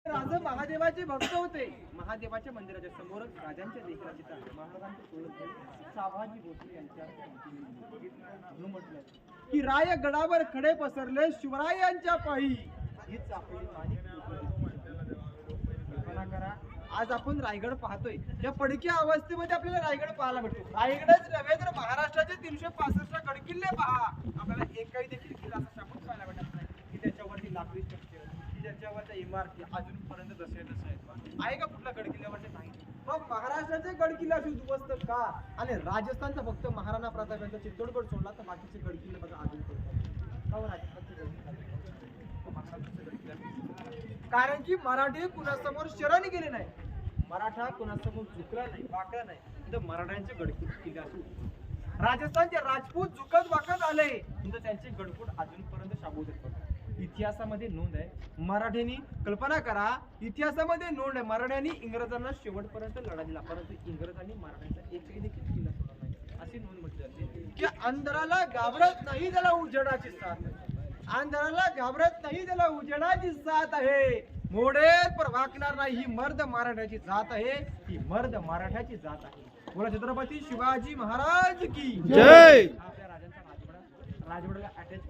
राजा महादेवाचे भक्त होते. महादेवाच्या मंदिराच्या समोरच राजांच्या देखील महाराजांचे सावाजी भोसले यांच्या म्हणून म्हटलं की राय गडावर खडे पसरले शिवरायांच्या पायी. हीच आपली कल्पना करा. आज आपण रायगड पाहतोय. या पडक्या अवस्थेमध्ये आपल्याला रायगड पाहायला भेटतो. रायगडच नव्हे तर महाराष्ट्राचे 365 गडकिल्ले पहा, आपल्याला एकही देखील किल्ला असा शाबूत पाहायला भेटत नाही की त्याच्यावरती लाकडी स्ट्रक्चर, की त्याच्यावरच्या इमारती अजूनपर्यंत जसे आहे का कुठल्या गडकिल्ल्यावरचे नाही. मग महाराष्ट्राचे गडकिल्ले असे उद्ध्वस्त का? आणि राजस्थानचा फक्त महाराणा प्रताप यांचा चित्तोडगड सोडला तर बाकीचे गडकिल्ले बघा अजून कारण की मराठी कुणासमोर शरण गेले नाही. मराठा कुणासमोर झुकला नाही, वाकला नाही. तर मराठ्यांचे गडकिल्ले असू. राजस्थानचे राजपूत झुकत वाकत आले तर त्यांचे गडकोट अजूनपर्यंत शाबूत आहेत. इतिहासामध्ये नोंद आहे. मराठ्यांनी कल्पना करा, इतिहासामध्ये नोंद आहे मराठ्यांनी इंग्रजांना शेवटपर्यंत लढा दिला, परंतु इंग्रजांनी मराठ्यांचा एकही देखील किल्ला सोडला नाही. अशी नोंद म्हटली जाते की अंधाराला घाबरत नाही त्याला उजेडाची साथ. अंधाराला घाबरत नाही त्याला उजेडाची साथ आहे. मोडेल पर वाकणार नाही. ही मर्द मराठ्याची जात आहे. ही मर्द मराठ्याची जात आहे. बोला छत्रपती शिवाजी महाराज की जय. आपल्या राजांचा राजवाडा, राजवाड्याला अटॅच